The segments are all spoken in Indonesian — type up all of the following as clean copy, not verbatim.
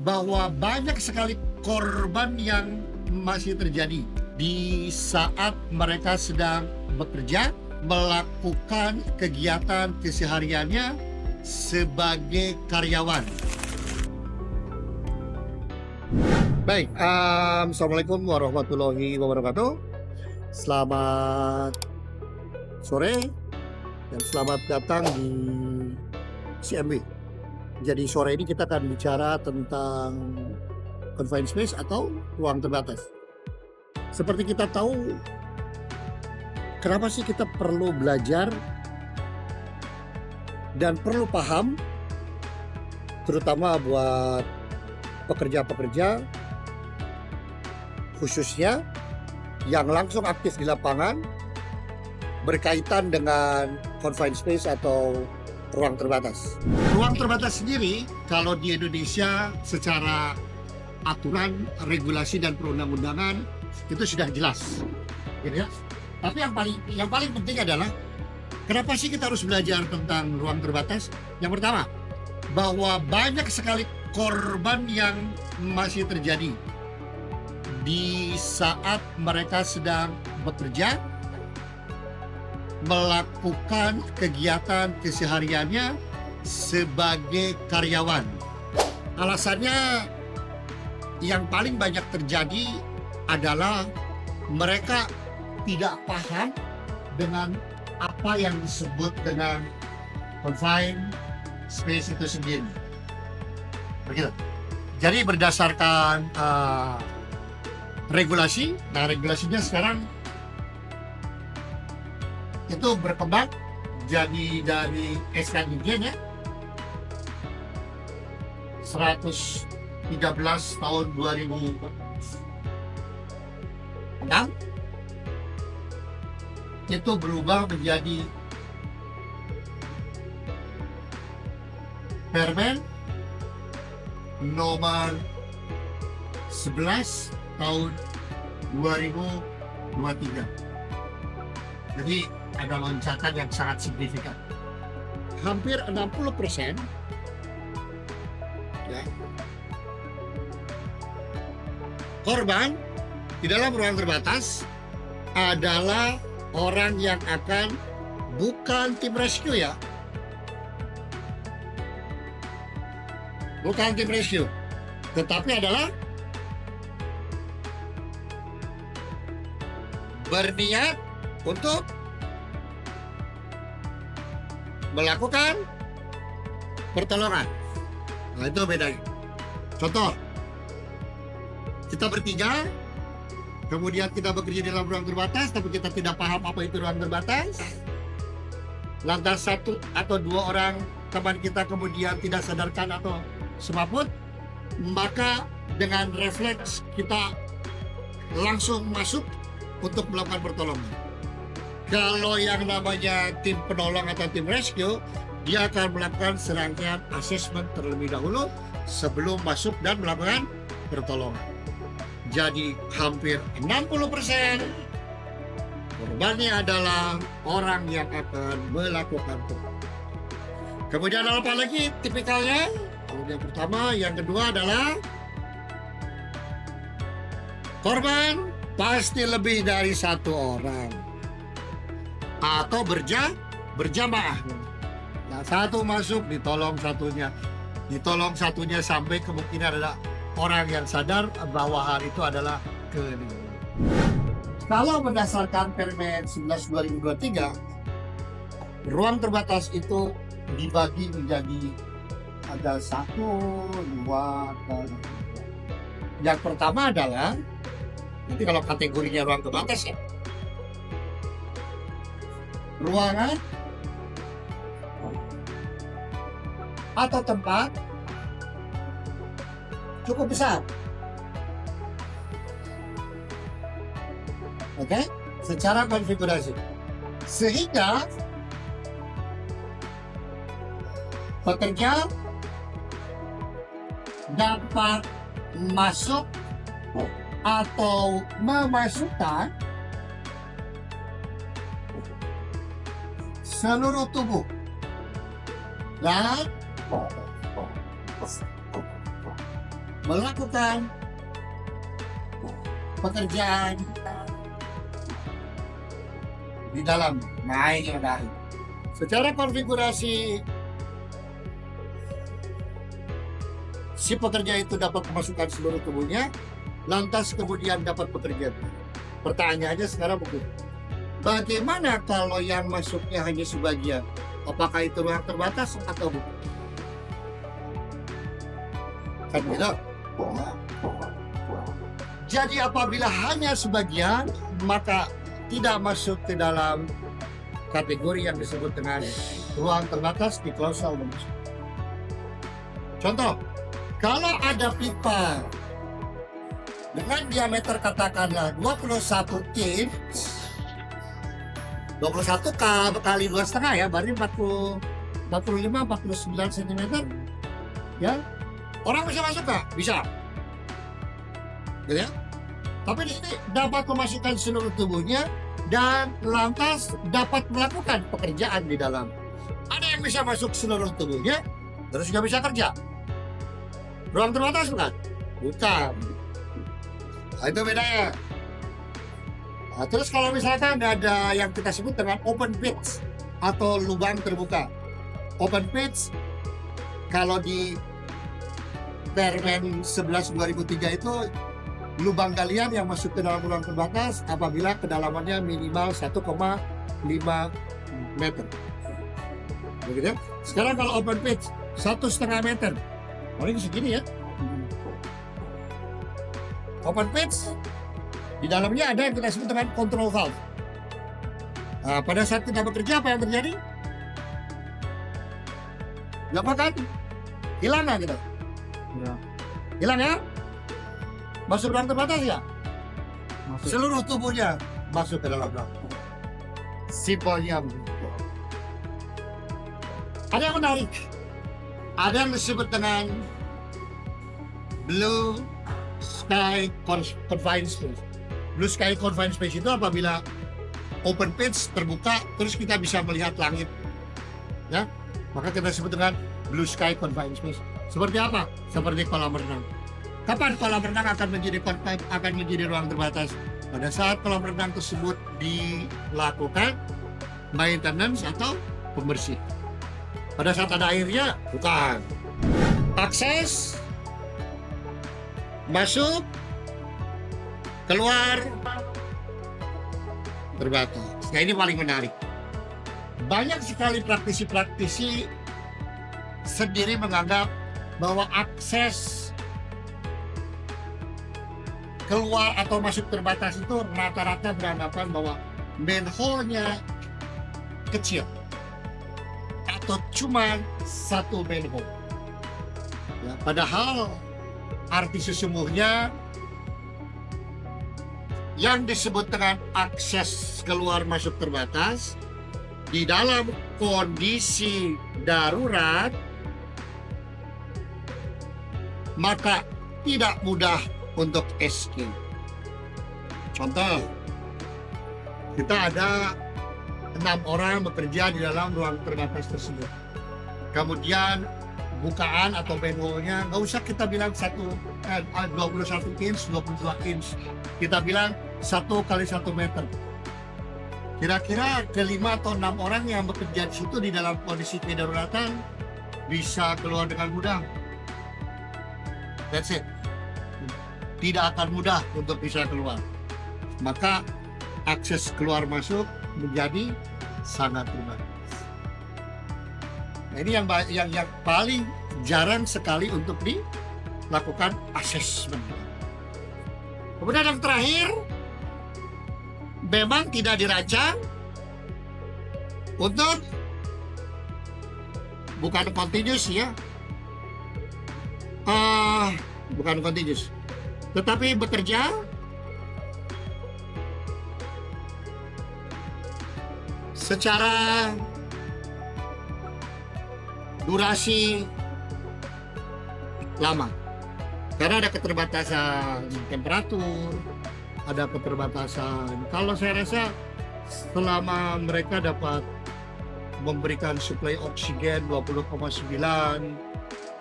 bahwa banyak sekali korban yang masih terjadi di saat mereka sedang bekerja, melakukan kegiatan kesehariannya sebagai karyawan. Baik, Assalamualaikum warahmatullahi wabarakatuh. Selamat sore dan selamat datang di CMW. Jadi sore ini kita akan bicara tentang confined space atau ruang terbatas. Seperti kita tahu, kenapa sih kita perlu belajar dan perlu paham, terutama buat pekerja-pekerja, khususnya yang langsung aktif di lapangan berkaitan dengan confined space atau ruang terbatas. Ruang terbatas sendiri kalau di Indonesia secara aturan, regulasi dan perundang-undangan itu sudah jelas, gitu ya. Tapi yang paling penting adalah kenapa sih kita harus belajar tentang ruang terbatas? Yang pertama, bahwa banyak sekali korban yang masih terjadi di saat mereka sedang bekerja, melakukan kegiatan kesehariannya sebagai karyawan. Alasannya yang paling banyak terjadi adalah mereka tidak paham dengan apa yang disebut dengan confined space itu sendiri. Begitu. Jadi berdasarkan regulasi, nah regulasinya sekarang itu berkembang jadi dari SK Dirjen ya 113 tahun 2006 itu berubah menjadi Permen nomor 11 tahun 2023. Jadi ada loncatan yang sangat signifikan. Hampir 60% ya, korban di dalam ruang terbatas adalah orang yang akan bukan tim rescue ya. Bukan tim rescue, tetapi adalah berniat untuk melakukan pertolongan. Nah itu bedanya. Contoh, kita bertiga, kemudian kita bekerja dalam ruang terbatas, tapi kita tidak paham apa itu ruang terbatas. Lantas satu atau dua orang teman kita kemudian tidak sadarkan atau semaput, maka dengan refleks kita langsung masuk untuk melakukan pertolongan. Kalau yang namanya tim penolong atau tim rescue, dia akan melakukan serangkaian asesmen terlebih dahulu sebelum masuk dan melakukan pertolongan. Jadi hampir 60% korbannya adalah orang yang akan melakukan pertolongan. Kemudian apa lagi tipikalnya? Yang pertama, yang kedua adalah korban pasti lebih dari satu orang atau berjamaah. Nah, satu masuk ditolong satunya sampai kemungkinan ada orang yang sadar bahwa hal itu adalah keliru. Kalau berdasarkan Permen 11 2023, ruang terbatas itu dibagi menjadi ada 1, 2, 3. Yang pertama adalah, nanti kalau kategorinya ruang terbatas ya, ruangan atau tempat cukup besar. Oke, secara konfigurasi. Sehingga pekerja dapat masuk atau memasukkan seluruh tubuh dan melakukan pekerjaan di dalam. Nah, ini menarik. Secara konfigurasi si pekerja itu dapat memasukkan seluruh tubuhnya, lantas kemudian dapat bekerja. Pertanyaannya sekarang begini, bagaimana kalau yang masuknya hanya sebagian? Apakah itu ruang terbatas atau bukan? Kan gitu. Jadi apabila hanya sebagian, maka tidak masuk ke dalam kategori yang disebut dengan ruang terbatas di klausul nomor 1. Contoh, kalau ada pipa dengan diameter katakanlah 21 inch, 21 kali 2,5 ya, berarti 45-49 cm ya, orang bisa masuk nggak? Bisa, gitu ya. Tapi di sini dapat memasukkan seluruh tubuhnya dan lantas dapat melakukan pekerjaan di dalam. Ada yang bisa masuk seluruh tubuhnya terus nggak bisa kerja. Ruang terbatas bukan? Bukan. Nah, itu bedanya. Nah, terus kalau misalkan ada yang kita sebut dengan open pits atau lubang terbuka. Open pits kalau di Permen 11 2003 itu lubang galian yang masuk ke dalam ruang terbatas apabila kedalamannya minimal 1,5 meter. Begitu. Sekarang kalau open pits 1,5 meter. Oh, ini segini ya. Open pits di dalamnya ada yang kita sebut dengan control valve. Nah, pada saat kita bekerja apa yang terjadi? Nggak kan? Hilang nggak kita? Ya. Hilang ya? Masuk ruang terbatas ya? Masuk. Seluruh tubuhnya masuk ke dalam ruang. Simpelnya begitu. Ada yang menarik. Ada yang disebut dengan Blue Sky Confined Space. Blue Sky Confined Space itu apabila open pits terbuka terus kita bisa melihat langit, ya, maka kita sebut dengan Blue Sky Confined Space. Seperti apa? Seperti kolam renang. Kapan kolam renang akan menjadi ruang terbatas? Pada saat kolam renang tersebut dilakukan maintenance atau pembersih. Pada saat ada airnya, bukan. Akses masuk, keluar, terbatas. Nah, ini paling menarik. Banyak sekali praktisi-praktisi sendiri menganggap bahwa akses keluar atau masuk terbatas itu rata-rata beranggapan bahwa manhole-nya kecil atau cuma satu manhole. Ya, padahal arti sesungguhnya yang disebut dengan akses keluar masuk terbatas di dalam kondisi darurat, maka tidak mudah untuk escape. Contoh, kita ada 6 orang bekerja di dalam ruang terbatas tersebut. Kemudian bukaan atau manhole-nya nggak usah kita bilang 21 inch, 22 inch. Kita bilang 1 kali 1 meter. Kira-kira kelima atau 6 orang yang bekerja di situ di dalam kondisi kedaruratan bisa keluar dengan mudah. That's it. Tidak akan mudah untuk bisa keluar. Maka akses keluar masuk menjadi sangat terbatas. Nah, ini yang paling jarang sekali untuk dilakukan asesmen. Kemudian yang terakhir, memang tidak dirancang untuk bukan continuous ya, bukan continuous, tetapi bekerja secara durasi lama karena ada keterbatasan temperatur, ada keterbatasan. Kalau saya rasa selama mereka dapat memberikan suplai oksigen 20,9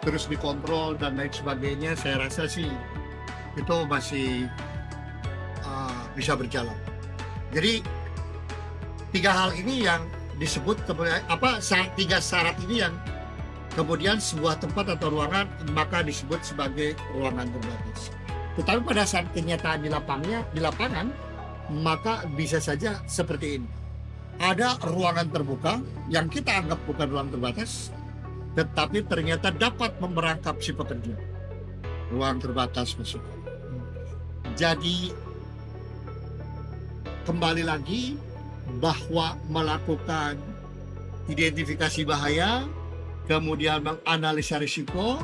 terus dikontrol dan lain sebagainya, saya rasa sih itu masih bisa berjalan. Jadi 3 hal ini yang disebut tiga syarat ini yang kemudian sebuah tempat atau ruangan maka disebut sebagai ruangan terbatas. Tetapi pada saat kenyataan di lapangan maka bisa saja seperti ini. Ada ruangan terbuka yang kita anggap bukan ruang terbatas, tetapi ternyata dapat memerangkap si pekerja. Ruang terbatas maksudnya. Jadi kembali lagi bahwa melakukan identifikasi bahaya, kemudian menganalisa risiko,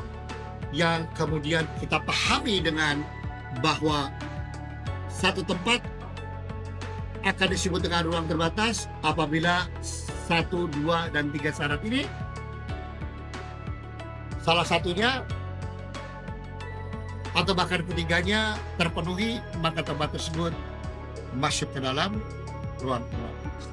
yang kemudian kita pahami dengan bahwa satu tempat akan disebut dengan ruang terbatas apabila 1, 2, dan 3 syarat ini salah satunya atau bahkan ketiganya terpenuhi, maka tempat tersebut masuk ke dalam ruang terbatas.